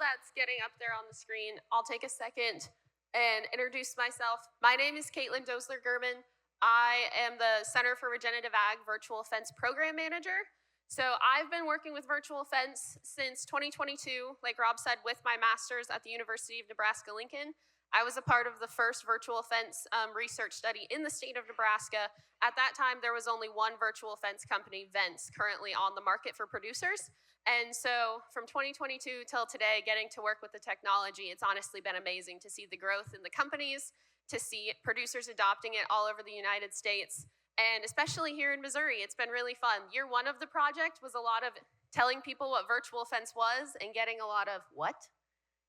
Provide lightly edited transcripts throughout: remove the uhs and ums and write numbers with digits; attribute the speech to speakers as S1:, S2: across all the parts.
S1: that's getting up there on the screen, I'll take a second and introduce myself. My name is Caitlin Dosler-Gurman. I am the Center for Regenerative Ag Virtual Fence Program Manager. So I've been working with virtual fence since 2022, like Rob said, with my master's at the University of Nebraska-Lincoln. I was a part of the first virtual fence research study in the state of Nebraska. At that time, there was only one virtual fence company, Vence, currently on the market for producers. And so from 2022 till today, getting to work with the technology, it's honestly been amazing to see the growth in the companies, to see producers adopting it all over the United States, and especially here in Missouri, it's been really fun. Year one of the project was a lot of telling people what virtual fence was and getting a lot of, what?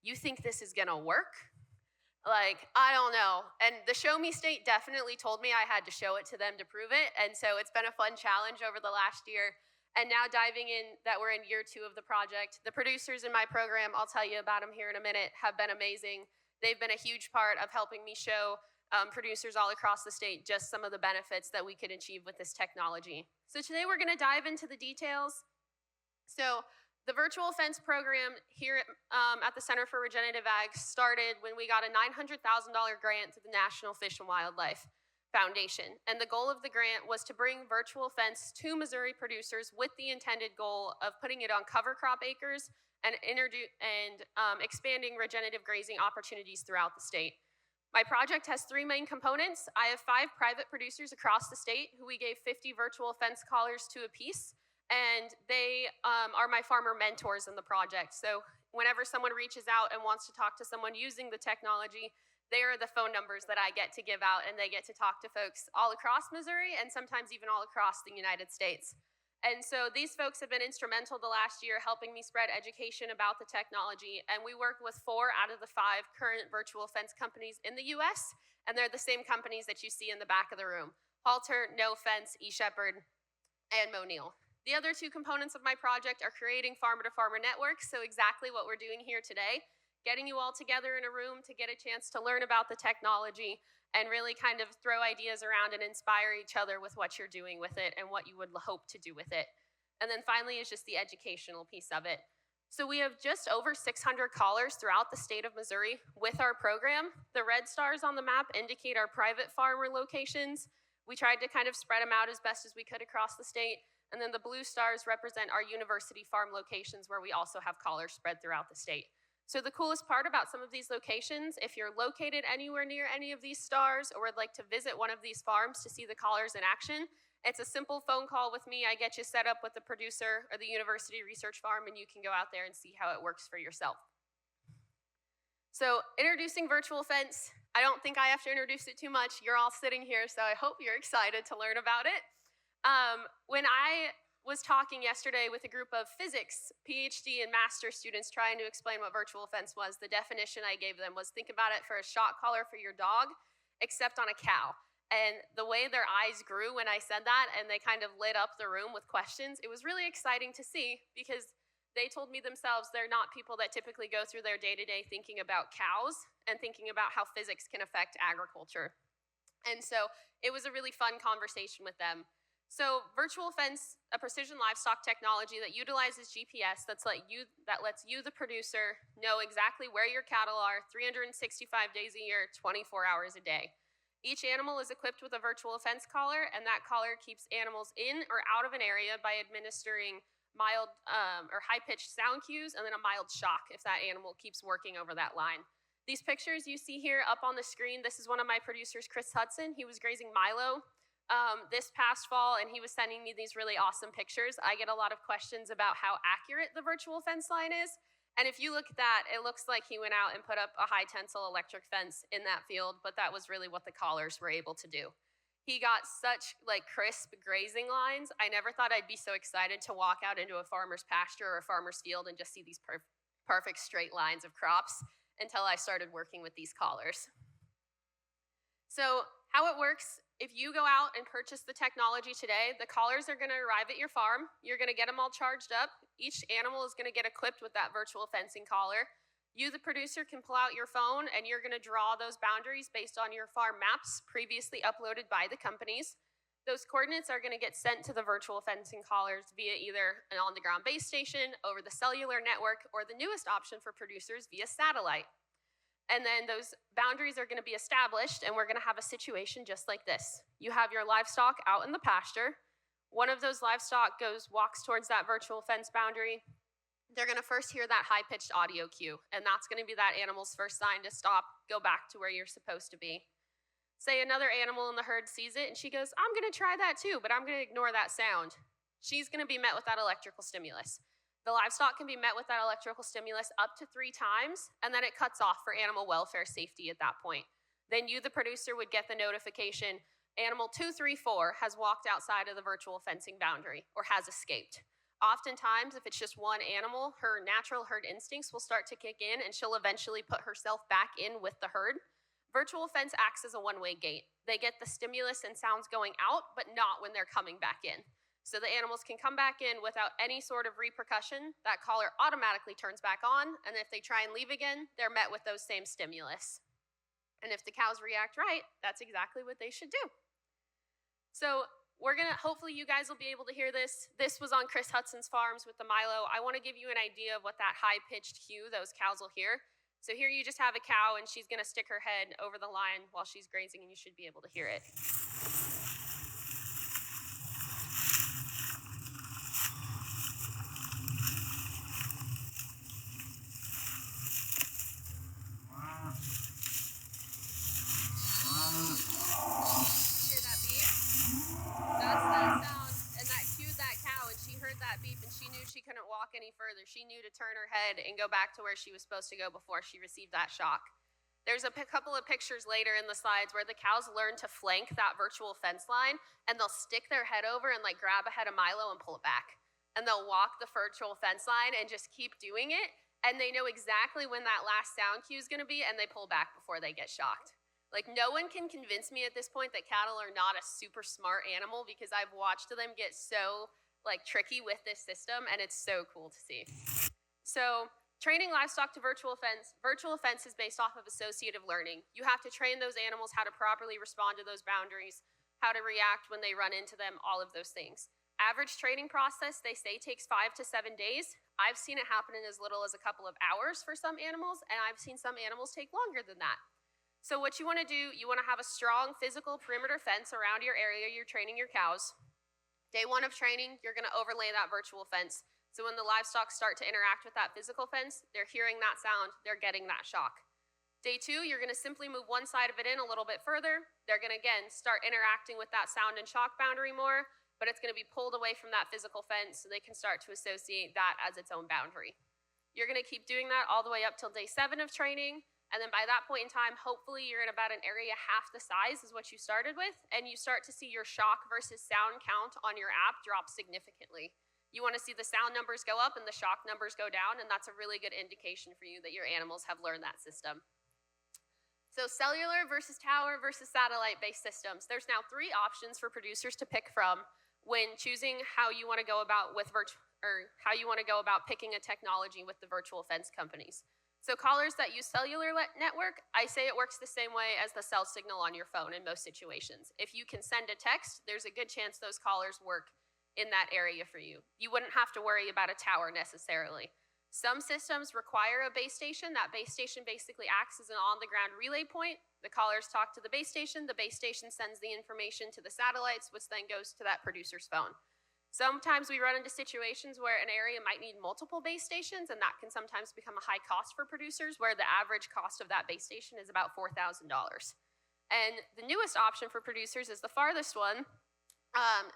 S1: You think this is gonna work? Like, I don't know. And the Show Me State definitely told me I had to show it to them to prove it. And so it's been a fun challenge over the last year. And now diving in that we're in year two of the project, the producers in my program, I'll tell you about them here in a minute, have been amazing. They've been a huge part of helping me show producers all across the state just some of the benefits that we could achieve with this technology. So today we're gonna dive into the details. So the virtual fence program here at the Center for Regenerative Ag started when we got a $900,000 grant through the National Fish and Wildlife Foundation. And the goal of the grant was to bring virtual fence to Missouri producers with the intended goal of putting it on cover crop acres and expanding regenerative grazing opportunities throughout the state. My project has three main components. I have 5 private producers across the state who we gave 50 virtual fence collars to apiece, and they are my farmer mentors in the project. So whenever someone reaches out and wants to talk to someone using the technology, they are the phone numbers that I get to give out, and they get to talk to folks all across Missouri and sometimes even all across the United States. And so these folks have been instrumental the last year helping me spread education about the technology. And we work with 4 out of the 5 current virtual fence companies in the US, and they're the same companies that you see in the back of the room: Halter, No Fence, eShepherd, and Monil. The other 2 components of my project are creating farmer-to-farmer networks, so exactly what we're doing here today, getting you all together in a room to get a chance to learn about the technology and really kind of throw ideas around and inspire each other with what you're doing with it and what you would hope to do with it. And then finally is just the educational piece of it. So we have just over 600 callers throughout the state of Missouri with our program. The red stars on the map indicate our private farmer locations. We tried to kind of spread them out as best as we could across the state. And then the blue stars represent our university farm locations where we also have collars spread throughout the state. So the coolest part about some of these locations, if you're located anywhere near any of these stars or would like to visit one of these farms to see the collars in action, it's a simple phone call with me. I get you set up with the producer or the university research farm, and you can go out there and see how it works for yourself. So introducing virtual fence, I don't think I have to introduce it too much. You're all sitting here, so I hope you're excited to learn about it. When I was talking yesterday with a group of physics, PhD and master students trying to explain what virtual fence was, the definition I gave them was think about it for a shock collar for your dog, except on a cow. And the way their eyes grew when I said that, and they kind of lit up the room with questions, it was really exciting to see because they told me themselves they're not people that typically go through their day-to-day thinking about cows and thinking about how physics can affect agriculture. And so it was a really fun conversation with them. So virtual fence, a precision livestock technology that utilizes GPS that lets you, the producer, know exactly where your cattle are 365 days a year, 24 hours a day. Each animal is equipped with a virtual fence collar, and that collar keeps animals in or out of an area by administering mild or high-pitched sound cues and then a mild shock if that animal keeps working over that line. These pictures you see here up on the screen, this is one of my producers, Chris Hudson. He was grazing Milo this past fall, and he was sending me these really awesome pictures. I get a lot of questions about how accurate the virtual fence line is. And if you look at that, it looks like he went out and put up a high tensile electric fence in that field, but that was really what the collars were able to do. He got such crisp grazing lines. I never thought I'd be so excited to walk out into a farmer's pasture or a farmer's field and just see these perfect straight lines of crops until I started working with these collars. So how it works, if you go out and purchase the technology today, the collars are gonna arrive at your farm. You're gonna get them all charged up. Each animal is gonna get equipped with that virtual fencing collar. You, the producer, can pull out your phone and you're gonna draw those boundaries based on your farm maps previously uploaded by the companies. Those coordinates are going to get sent to the virtual fencing collars via either an on-the-ground base station, over the cellular network, or the newest option for producers via satellite. And then those boundaries are going to be established, and we're going to have a situation just like this. You have your livestock out in the pasture. One of those livestock walks towards that virtual fence boundary. They're going to first hear that high-pitched audio cue, and that's going to be that animal's first sign to stop, go back to where you're supposed to be. Say another animal in the herd sees it, and she goes, I'm going to try that too, but I'm going to ignore that sound. She's going to be met with that electrical stimulus. The livestock can be met with that electrical stimulus up to 3 times, and then it cuts off for animal welfare safety at that point. Then you, the producer, would get the notification, animal 234 has walked outside of the virtual fencing boundary or has escaped. Oftentimes, if it's just one animal, her natural herd instincts will start to kick in, and she'll eventually put herself back in with the herd. Virtual fence acts as a one-way gate. They get the stimulus and sounds going out, but not when they're coming back in. So the animals can come back in without any sort of repercussion. That collar automatically turns back on, and if they try and leave again, they're met with those same stimulus. And if the cows react right, that's exactly what they should do. So hopefully you guys will be able to hear this. This was on Chris Hudson's farms with the Milo. I want to give you an idea of what that high-pitched cue those cows will hear. So here you just have a cow, and she's going to stick her head over the line while she's grazing, and you should be able to hear it. Hear that beep? That's that sound, and that cued that cow, and she heard that beep, and she knew she couldn't walk any further. She knew to turn her head and go back to where she was supposed to go before she received that shock. There's a couple of pictures later in the slides where the cows learn to flank that virtual fence line, and they'll stick their head over and grab a head of Milo and pull it back. And they'll walk the virtual fence line and just keep doing it, and they know exactly when that last sound cue is going to be, and they pull back before they get shocked. No one can convince me at this point that cattle are not a super smart animal, because I've watched them get so tricky with this system, and it's so cool to see. So training livestock to virtual fence is based off of associative learning. You have to train those animals how to properly respond to those boundaries, how to react when they run into them, all of those things. Average training process, they say, takes 5 to 7 days. I've seen it happen in as little as a couple of hours for some animals, and I've seen some animals take longer than that. So what you want to do, you want to have a strong physical perimeter fence around your area you're training your cows. Day 1 of training, you're going to overlay that virtual fence. So when the livestock start to interact with that physical fence, they're hearing that sound, they're getting that shock. Day 2, you're going to simply move one side of it in a little bit further. They're going to, again, start interacting with that sound and shock boundary more, but it's going to be pulled away from that physical fence so they can start to associate that as its own boundary. You're going to keep doing that all the way up till day 7 of training. And then by that point in time, hopefully you're in about an area half the size as what you started with, and you start to see your shock versus sound count on your app drop significantly. You want to see the sound numbers go up and the shock numbers go down, and that's a really good indication for you that your animals have learned that system. So cellular versus tower versus satellite-based systems. There's now 3 options for producers to pick from when choosing how you want to go about picking a technology with the virtual fence companies. So collars that use cellular network, I say it works the same way as the cell signal on your phone in most situations. If you can send a text, there's a good chance those collars work in that area for you. You wouldn't have to worry about a tower necessarily. Some systems require a base station. That base station basically acts as an on-the-ground relay point. The collars talk to the base station sends the information to the satellites, which then goes to that producer's phone. Sometimes we run into situations where an area might need multiple base stations, and that can sometimes become a high cost for producers, where the average cost of that base station is about $4,000. And the newest option for producers is the farthest one,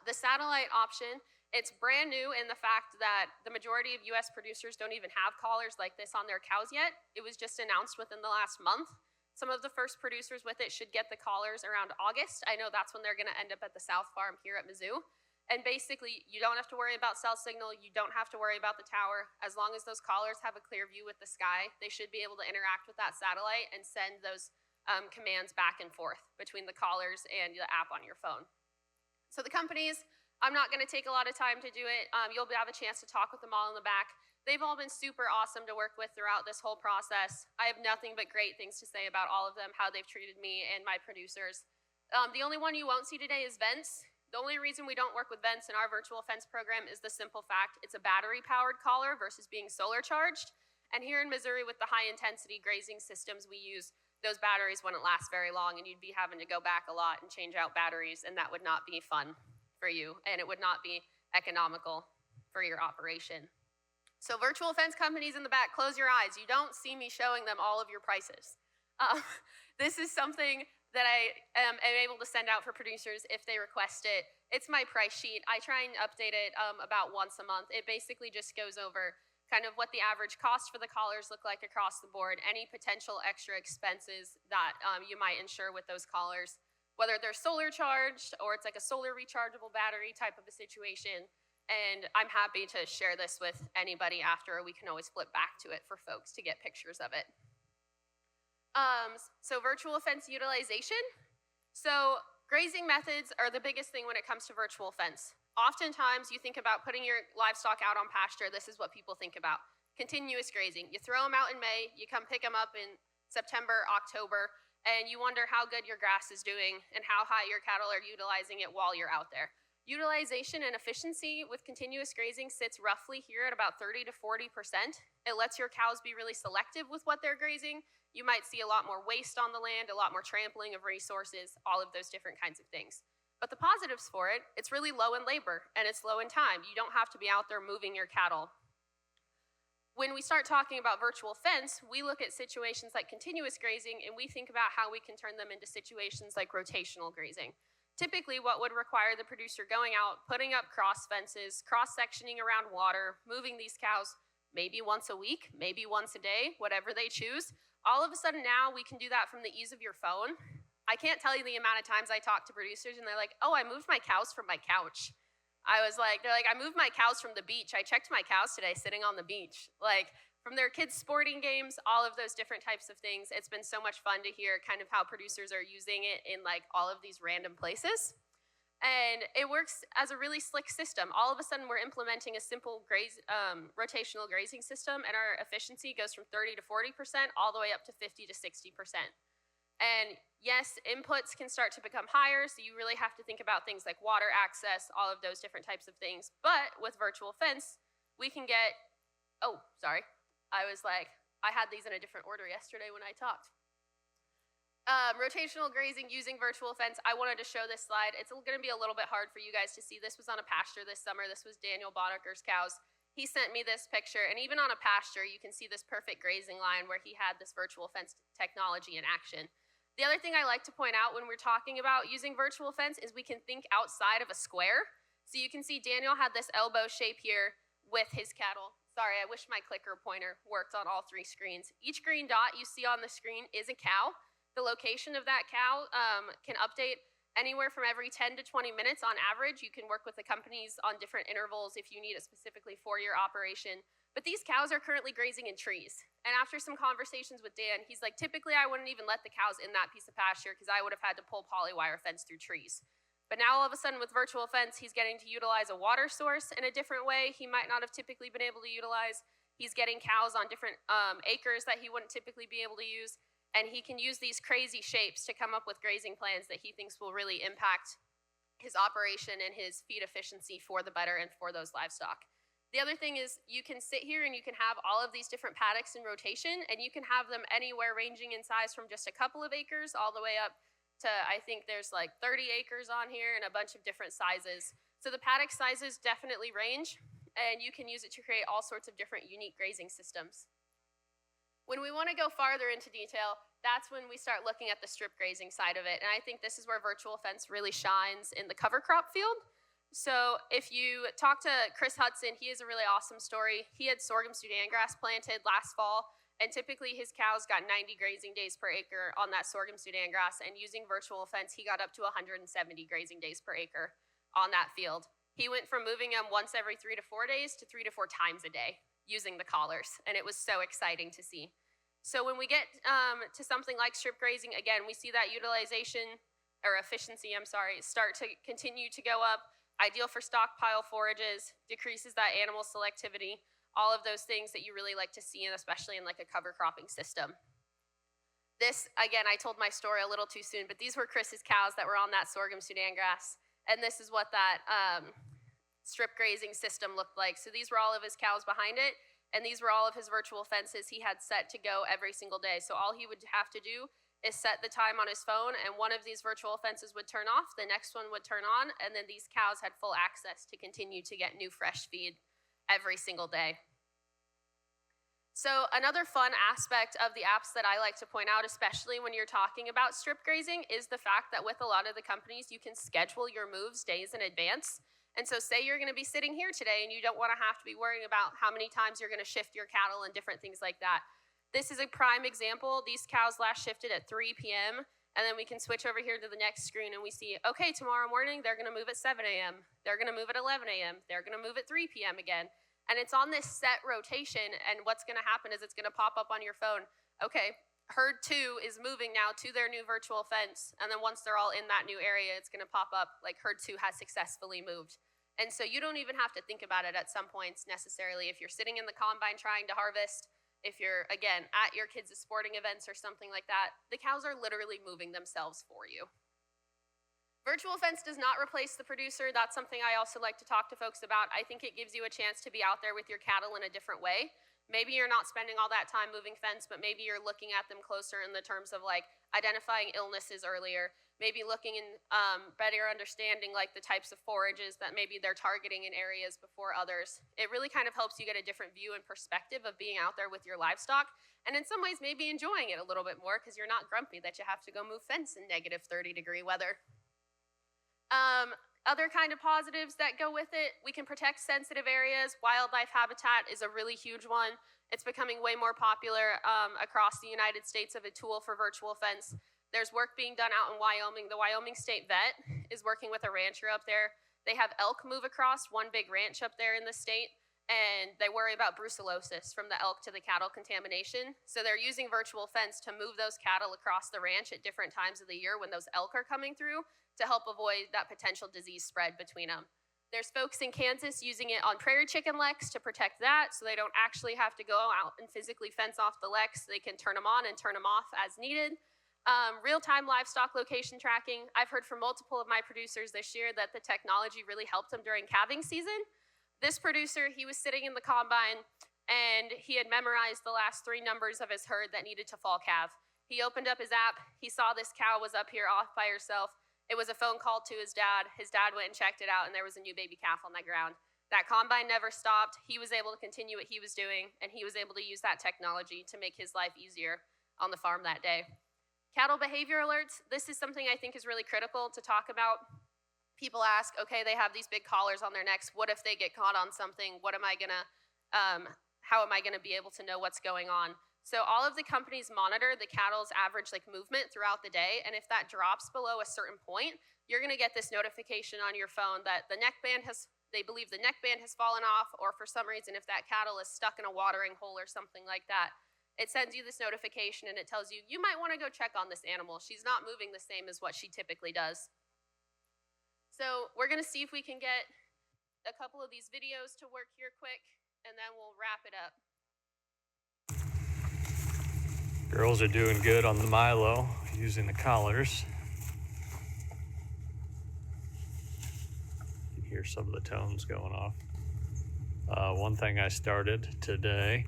S1: the satellite option. It's brand new in the fact that the majority of US producers don't even have collars like this on their cows yet. It was just announced within the last month. Some of the first producers with it should get the collars around August. I know that's when they're gonna end up at the South Farm here at Mizzou. And basically, you don't have to worry about cell signal, you don't have to worry about the tower. As long as those collars have a clear view with the sky, they should be able to interact with that satellite and send those commands back and forth between the collars and the app on your phone. So the companies, I'm not gonna take a lot of time to do it. You'll have a chance to talk with them all in the back. They've all been super awesome to work with throughout this whole process. I have nothing but great things to say about all of them, how they've treated me and my producers. The only one you won't see today is Vents. The only reason we don't work with vents in our virtual fence program is the simple fact it's a battery-powered collar versus being solar charged. And here in Missouri, with the high-intensity grazing systems we use, those batteries wouldn't last very long, and you'd be having to go back a lot and change out batteries, and that would not be fun for you, and it would not be economical for your operation. So virtual fence companies in the back, close your eyes. You don't see me showing them all of your prices. This is something that I am able to send out for producers if they request it. It's my price sheet. I try and update it about once a month. It basically just goes over kind of what the average cost for the collars look like across the board, any potential extra expenses that you might insure with those collars, whether they're solar charged or it's like a solar rechargeable battery type of a situation. And I'm happy to share this with anybody after, or we can always flip back to it for folks to get pictures of it. So virtual fence utilization. So grazing methods are the biggest thing when it comes to virtual fence. Oftentimes you think about putting your livestock out on pasture, this is what people think about. Continuous grazing. You throw them out in May, you come pick them up in September, October, and you wonder how good your grass is doing and how high your cattle are utilizing it while you're out there. Utilization and efficiency with continuous grazing sits roughly here at about 30 to 40%. It lets your cows be really selective with what they're grazing. You might see a lot more waste on the land, a lot more trampling of resources, all of those different kinds of things. But the positives for it, it's really low in labor and it's low in time. You don't have to be out there moving your cattle. When we start talking about virtual fence, we look at situations like continuous grazing and we think about how we can turn them into situations like rotational grazing. Typically, what would require the producer going out, putting up cross fences, cross-sectioning around water, moving these cows maybe once a week, maybe once a day, whatever they choose. All of a sudden now we can do that from the ease of your phone. I can't tell you the amount of times I talk to producers and they're like, oh, I moved my cows from my couch. They're like, I moved my cows from the beach. I checked my cows today sitting on the beach. Like, from their kids' sporting games, all of those different types of things. It's been so much fun to hear kind of how producers are using it in like all of these random places. And it works as a really slick system. All of a sudden, we're implementing a simple rotational grazing system, and our efficiency goes from 30 to 40%, all the way up to 50 to 60%. And yes, inputs can start to become higher, so you really have to think about things like water access, all of those different types of things. But with virtual fence, we can get, oh, sorry. I had these in a different order yesterday when I talked. Rotational grazing using virtual fence. I wanted to show this slide. It's going to be a little bit hard for you guys to see. This was on a pasture this summer. This was Daniel Bonacher's cows. He sent me this picture, and even on a pasture, you can see this perfect grazing line where he had this virtual fence technology in action. The other thing I like to point out when we're talking about using virtual fence is we can think outside of a square. So you can see Daniel had this elbow shape here with his cattle. Sorry, I wish my clicker pointer worked on all three screens. Each green dot you see on the screen is a cow. The location of that cow can update anywhere from every 10 to 20 minutes on average. You can work with the companies on different intervals if you need it specifically for your operation. But these cows are currently grazing in trees. And after some conversations with Dan, he's like, typically I wouldn't even let the cows in that piece of pasture because I would have had to pull polywire fence through trees. But now all of a sudden with virtual fence, he's getting to utilize a water source in a different way he might not have typically been able to utilize. He's getting cows on different acres that he wouldn't typically be able to use. And he can use these crazy shapes to come up with grazing plans that he thinks will really impact his operation and his feed efficiency for the better and for those livestock. The other thing is you can sit here and you can have all of these different paddocks in rotation, and you can have them anywhere ranging in size from just a couple of acres all the way up to, I think there's like 30 acres on here and a bunch of different sizes. So the paddock sizes definitely range, and you can use it to create all sorts of different unique grazing systems. When we want to go farther into detail, that's when we start looking at the strip grazing side of it. And I think this is where virtual fence really shines in the cover crop field. So if you talk to Chris Hudson, he has a really awesome story. He had sorghum Sudan grass planted last fall, and typically his cows got 90 grazing days per acre on that sorghum Sudan grass, and using virtual fence, he got up to 170 grazing days per acre on that field. He went from moving them once every 3 to 4 days to 3 to 4 times a day using the collars, and it was so exciting to see. So when we get to something like strip grazing, again, we see that utilization, or efficiency, start to continue to go up. Ideal for stockpile forages, decreases that animal selectivity, all of those things that you really like to see, and especially in like a cover cropping system. This, again, I told my story a little too soon, but these were Chris's cows that were on that sorghum Sudan grass. And this is what that strip grazing system looked like. So these were all of his cows behind it, and these were all of his virtual fences he had set to go every single day. So all he would have to do is set the time on his phone, and one of these virtual fences would turn off, the next one would turn on, and then these cows had full access to continue to get new fresh feed every single day. So another fun aspect of the apps that I like to point out, especially when you're talking about strip grazing, is the fact that with a lot of the companies, you can schedule your moves days in advance. And so say you're gonna be sitting here today and you don't wanna have to be worrying about how many times you're gonna shift your cattle and different things like that. This is a prime example. These cows last shifted at 3 p.m. And then we can switch over here to the next screen and we see, okay, tomorrow morning, they're gonna move at 7 a.m. They're gonna move at 11 a.m. They're gonna move at 3 p.m. again. And it's on this set rotation, and what's gonna happen is it's gonna pop up on your phone, okay, herd 2 is moving now to their new virtual fence, and then once they're all in that new area, it's gonna pop up like herd 2 has successfully moved. And so you don't even have to think about it at some points necessarily. If you're sitting in the combine trying to harvest, if you're, again, at your kids' sporting events or something like that, the cows are literally moving themselves for you. Virtual fence does not replace the producer. That's something I also like to talk to folks about. I think it gives you a chance to be out there with your cattle in a different way. Maybe you're not spending all that time moving fence, but maybe you're looking at them closer in the terms of like identifying illnesses earlier, maybe looking in better understanding like the types of forages that maybe they're targeting in areas before others. It really kind of helps you get a different view and perspective of being out there with your livestock, and in some ways maybe enjoying it a little bit more because you're not grumpy that you have to go move fence in negative 30-degree weather. Other kind of positives that go with it, we can protect sensitive areas. Wildlife habitat is a really huge one. It's becoming way more popular across the United States of a tool for virtual fence. There's work being done out in Wyoming. The Wyoming State Vet is working with a rancher up there. They have elk move across one big ranch up there in the state, and they worry about brucellosis from the elk to the cattle contamination. So they're using virtual fence to move those cattle across the ranch at different times of the year when those elk are coming through to help avoid that potential disease spread between them. There's folks in Kansas using it on prairie chicken leks to protect that, so they don't actually have to go out and physically fence off the leks. They can turn them on and turn them off as needed. Real-time livestock location tracking. I've heard from multiple of my producers this year that the technology really helped them during calving season. This producer, he was sitting in the combine and he had memorized the last 3 numbers of his herd that needed to fall calve. He opened up his app, he saw this cow was up here off by herself. It was a phone call to his dad. His dad went and checked it out, and there was a new baby calf on the ground. That combine never stopped. He was able to continue what he was doing, and he was able to use that technology to make his life easier on the farm that day. Cattle behavior alerts. This is something I think is really critical to talk about. People ask, okay, they have these big collars on their necks. What if they get caught on something? How am I gonna be able to know what's going on? So all of the companies monitor the cattle's average movement throughout the day, and if that drops below a certain point, you're gonna get this notification on your phone that they believe the neck band has fallen off, or for some reason if that cattle is stuck in a watering hole or something like that, it sends you this notification and it tells you, you might wanna go check on this animal. She's not moving the same as what she typically does. So we're gonna see if we can get a couple of these videos to work here quick, and then we'll wrap it up.
S2: Girls are doing good on the Milo using the collars. You can hear some of the tones going off. One thing I started today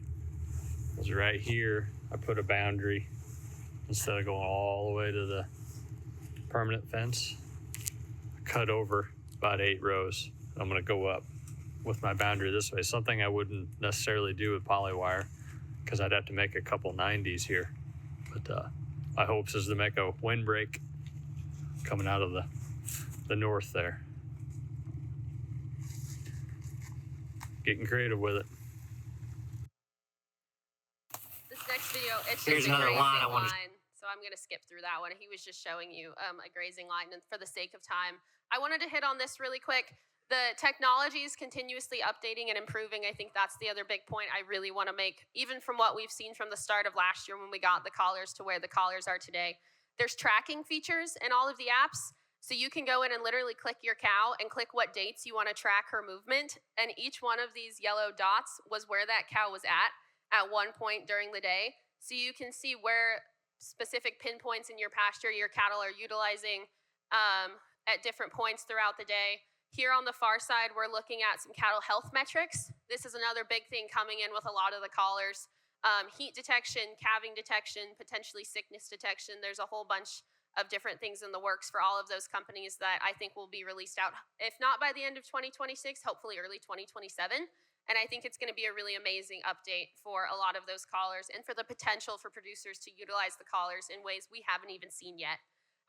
S2: was right here. I put a boundary instead of going all the way to the permanent fence. I cut over about 8 rows. I'm going to go up with my boundary this way. Something I wouldn't necessarily do with polywire, because I'd have to make a couple 90s here. But my hopes is to make a windbreak coming out of the north there. Getting creative with it.
S1: This next video, it's
S3: Here's
S1: just a
S3: another
S1: grazing
S3: line
S1: line, so I'm gonna skip through that one. He was just showing you a grazing line, and for the sake of time, I wanted to hit on this really quick. The technology is continuously updating and improving. I think that's the other big point I really want to make, even from what we've seen from the start of last year when we got the collars to where the collars are today. There's tracking features in all of the apps, so you can go in and literally click your cow and click what dates you want to track her movement, and each one of these yellow dots was where that cow was at one point during the day. So you can see where specific pinpoints in your pasture your cattle are utilizing at different points throughout the day. Here on the far side, we're looking at some cattle health metrics. This is another big thing coming in with a lot of the collars. Heat detection, calving detection, potentially sickness detection. There's a whole bunch of different things in the works for all of those companies that I think will be released out, if not by the end of 2026, hopefully early 2027. And I think it's going to be a really amazing update for a lot of those collars and for the potential for producers to utilize the collars in ways we haven't even seen yet.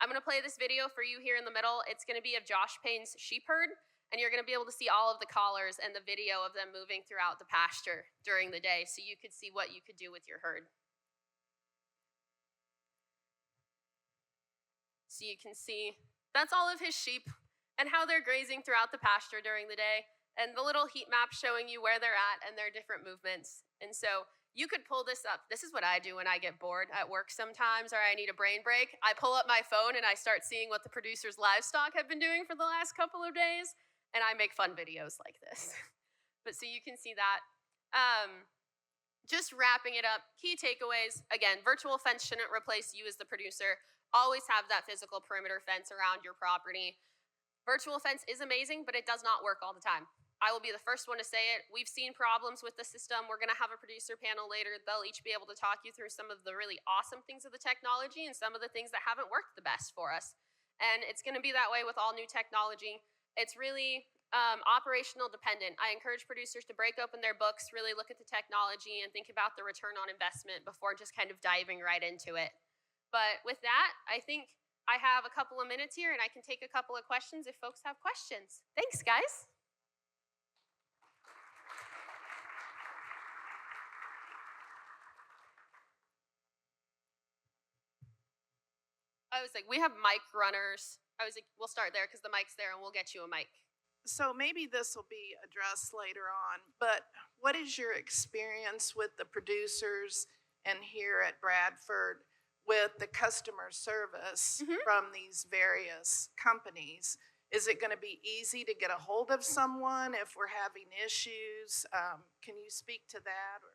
S1: I'm going to play this video for you here in the middle. It's going to be of Josh Payne's sheep herd, and you're going to be able to see all of the collars and the video of them moving throughout the pasture during the day so you could see what you could do with your herd. So you can see that's all of his sheep and how they're grazing throughout the pasture during the day, and the little heat map showing you where they're at and their different movements. And so you could pull this up. This is what I do when I get bored at work sometimes or I need a brain break. I pull up my phone and I start seeing what the producers' livestock have been doing for the last couple of days, and I make fun videos like this. But so you can see that. Just wrapping it up, key takeaways. Again, virtual fence shouldn't replace you as the producer. Always have that physical perimeter fence around your property. Virtual fence is amazing, but it does not work all the time. I will be the first one to say it. We've seen problems with the system. We're going to have a producer panel later. They'll each be able to talk you through some of the really awesome things of the technology and some of the things that haven't worked the best for us. And it's going to be that way with all new technology. It's really operational dependent. I encourage producers to break open their books, really look at the technology, and think about the return on investment before just kind of diving right into it. But with that, I think I have a couple of minutes here and I can take a couple of questions if folks have questions. Thanks, guys. I was like, we have mic runners. I was like, we'll start there because the mic's there and we'll get you a mic.
S3: So maybe this will be addressed later on, but what is your experience with the producers and here at Bradford with the customer service from these various companies? Is it going to be easy to get a hold of someone if we're having issues? Can you speak to that? Or?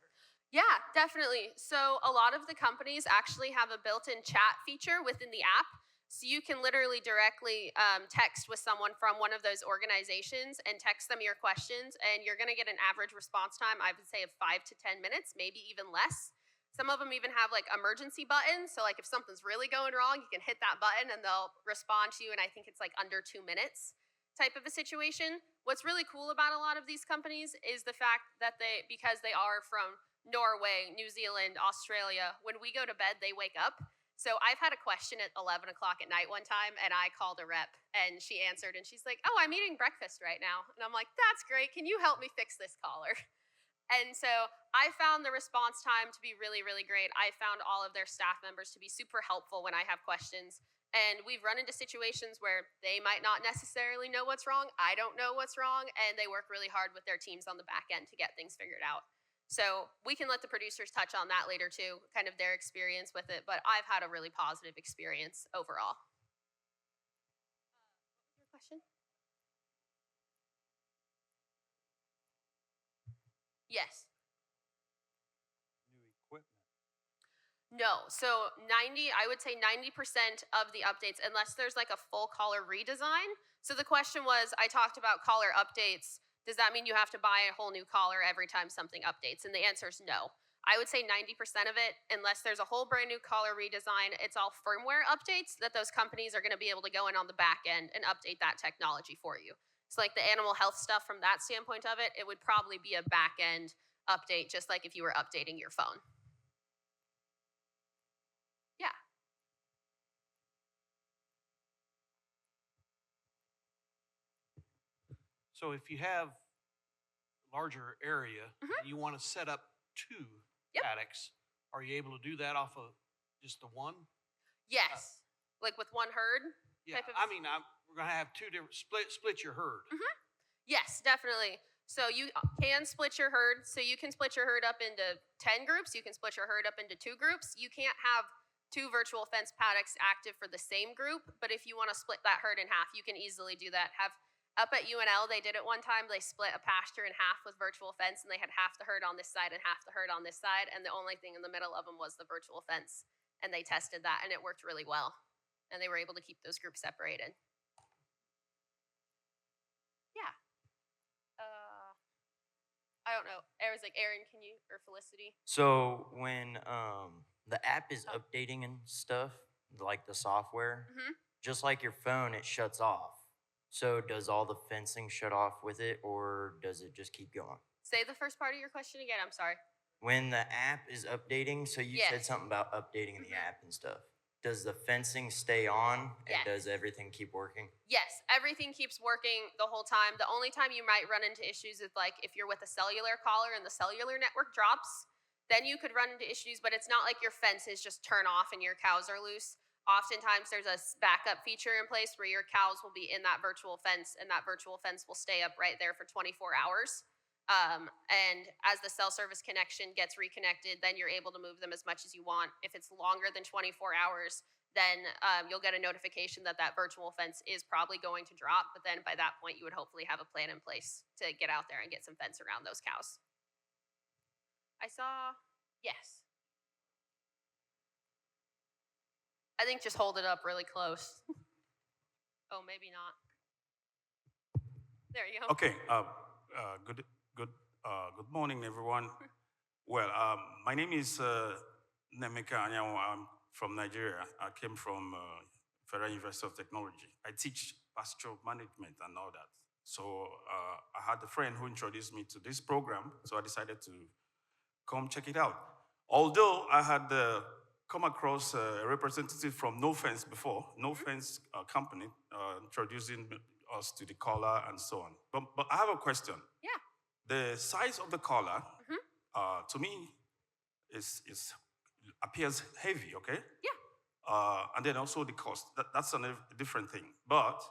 S1: Yeah, definitely. So a lot of the companies actually have a built-in chat feature within the app. So you can literally directly text with someone from one of those organizations and text them your questions, and you're going to get an average response time, I would say, of 5 to 10 minutes, maybe even less. Some of them even have like emergency buttons. So like if something's really going wrong, you can hit that button and they'll respond to you. And I think it's like under 2 minutes type of a situation. What's really cool about a lot of these companies is the fact that because they are from Norway, New Zealand, Australia, when we go to bed, they wake up. So I've had a question at 11 o'clock at night one time, and I called a rep, and she answered, and she's like, oh, I'm eating breakfast right now. And I'm like, that's great. Can you help me fix this collar? And so I found the response time to be really, really great. I found all of their staff members to be super helpful when I have questions. And we've run into situations where they might not necessarily know what's wrong. I don't know what's wrong. And they work really hard with their teams on the back end to get things figured out. So we can let the producers touch on that later too, kind of their experience with it. But I've had a really positive experience overall. What was your question? Yes.
S2: New equipment.
S1: No. So I would say 90% of the updates, unless there's like a full collar redesign. So the question was, I talked about collar updates. Does that mean you have to buy a whole new collar every time something updates? And the answer is no. I would say 90% of it, unless there's a whole brand new collar redesign, it's all firmware updates that those companies are going to be able to go in on the back end and update that technology for you. So like the animal health stuff from that standpoint of it, it would probably be a back end update, just like if you were updating your phone. Yeah.
S4: So if you have a larger area and you want to set up 2 paddocks, are you able to do that off of just the one?
S1: Yes. Like with one herd?
S4: Yeah, I mean, we're going to have 2 different, split your herd.
S1: Yes, definitely. So you can split your herd. So you can split your herd up into 10 groups. You can split your herd up into 2 groups. You can't have 2 virtual fence paddocks active for the same group, but if you want to split that herd in half, you can easily do that. Up at UNL, they did it one time. They split a pasture in half with virtual fence, and they had half the herd on this side and half the herd on this side, and the only thing in the middle of them was the virtual fence. And they tested that, and it worked really well. And they were able to keep those groups separated. Yeah. I don't know. I was like, Aaron, can you, or Felicity?
S5: So when the app is
S1: Oh.
S5: updating and stuff, like the software,
S1: Mm-hmm.
S5: just like your phone, it shuts off. So does all the fencing shut off with it, or does it just keep going?
S1: Say the first part of your question again. I'm sorry.
S5: When the app is updating, so you said
S1: Yes.
S5: something about updating the
S1: Mhm.
S5: app and stuff. Does the fencing stay on, and
S1: Yes.
S5: does everything keep working?
S1: Yes, everything keeps working the whole time. The only time you might run into issues is like if you're with a cellular caller and the cellular network drops, then you could run into issues, but it's not like your fences just turn off and your cows are loose. Oftentimes there's a backup feature in place where your cows will be in that virtual fence and that virtual fence will stay up right there for 24 hours. And as the cell service connection gets reconnected, then you're able to move them as much as you want. If it's longer than 24 hours, then you'll get a notification that that virtual fence is probably going to drop. But then by that point, you would hopefully have a plan in place to get out there and get some fence around those cows. I saw, yes. I think just hold it up really close. Oh, maybe not. There you go.
S6: Okay. Good morning, everyone. Well, my name is Makayla. I'm from Nigeria. I came from Federal University of Technology. I teach pastoral management and all that. So I had a friend who introduced me to this program, so I decided to come check it out. Although I had come across a representative from No Fence before, No Fence company, introducing us to the collar and so on. But I have a question.
S1: Yeah.
S6: The size of the collar,
S1: Mhm.
S6: to me, is appears heavy. Okay.
S1: Yeah.
S6: And then also the cost. That's a different thing. But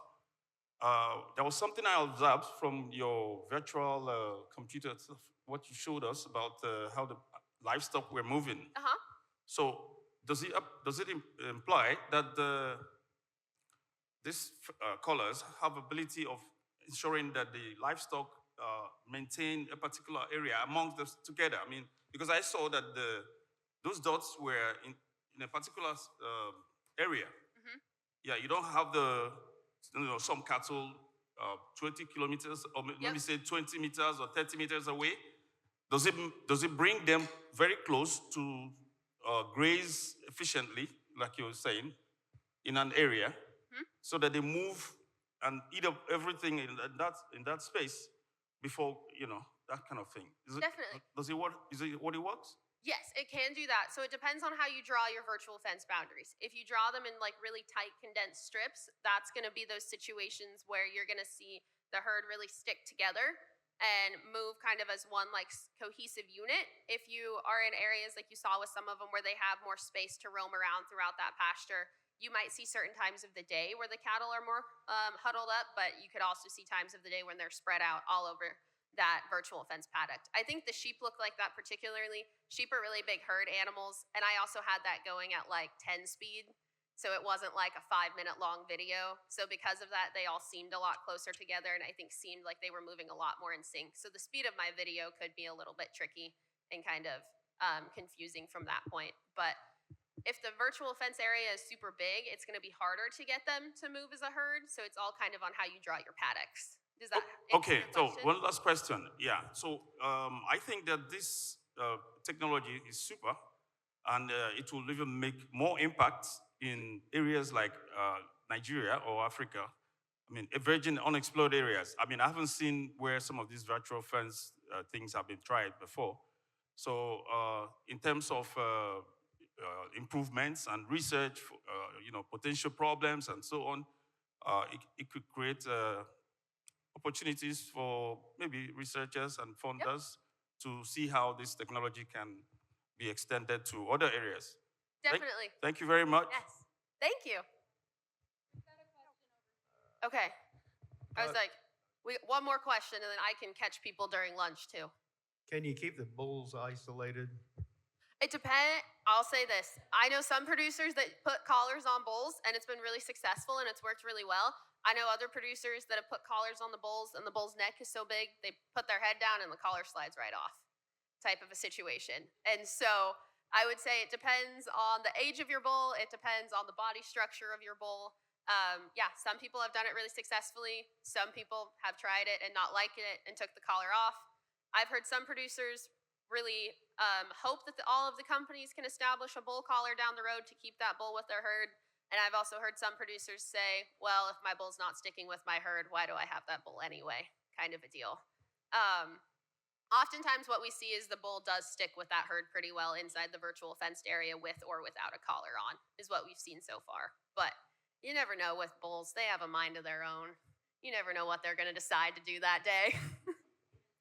S6: there was something I observed from your virtual computer stuff, what you showed us about how the livestock were moving.
S1: Uh-huh.
S6: So does it imply that these collars have ability of ensuring that the livestock maintain a particular area amongst them together? I mean, because I saw that those dots were in a particular area.
S1: Mhm.
S6: Yeah, you don't have some cattle 20 kilometers or maybe say 20 meters or 30 meters away. Does it bring them very close to graze efficiently, like you were saying, in an area, so that they move and eat up everything in that space before that kind of thing?
S1: Definitely.
S6: Does it work? Is it what it works?
S1: Yes, it can do that. So it depends on how you draw your virtual fence boundaries. If you draw them in like really tight condensed strips, that's going to be those situations where you're going to see the herd really stick together and move kind of as one like cohesive unit. If you are in areas like you saw with some of them where they have more space to roam around throughout that pasture, you might see certain times of the day where the cattle are more huddled up, but you could also see times of the day when they're spread out all over that virtual fence paddock. I think the sheep look like that particularly. Sheep are really big herd animals, and I also had that going at like 10 speed, so it wasn't like a 5-minute long video. So because of that, they all seemed a lot closer together, and I think seemed like they were moving a lot more in sync. So the speed of my video could be a little bit tricky and kind of confusing from that point. But if the virtual fence area is super big, it's going to be harder to get them to move as a herd. So it's all kind of on how you draw your paddocks. Does that answer
S6: Okay,
S1: your
S6: so
S1: question?
S6: one last question. Yeah, so I think that this technology is super, and it will even make more impact in areas like Nigeria or Africa. I mean, virgin unexplored areas. I mean, I haven't seen where some of these virtual fence things have been tried before. So, in terms of improvements and research, potential problems and so on, it could create opportunities for maybe researchers and funders to see how this technology can be extended to other areas.
S1: Definitely.
S6: Thank you very much.
S1: Yes. Thank you. Okay. I was like, one more question, and then I can catch people during lunch too.
S7: Can you keep the bulls isolated?
S1: It depends. I'll say this. I know some producers that put collars on bulls, and it's been really successful, and it's worked really well. I know other producers that have put collars on the bulls, and the bull's neck is so big, they put their head down and the collar slides right off, type of a situation. And so I would say it depends on the age of your bull. It depends on the body structure of your bull. Yeah, some people have done it really successfully. Some people have tried it and not liked it and took the collar off. I've heard some producers really hope that all of the companies can establish a bull collar down the road to keep that bull with their herd. And I've also heard some producers say, well, if my bull's not sticking with my herd, why do I have that bull anyway? Kind of a deal. Oftentimes what we see is the bull does stick with that herd pretty well inside the virtual fenced area with or without a collar on, is what we've seen so far. But you never know with bulls. They have a mind of their own. You never know what they're going to decide to do that day.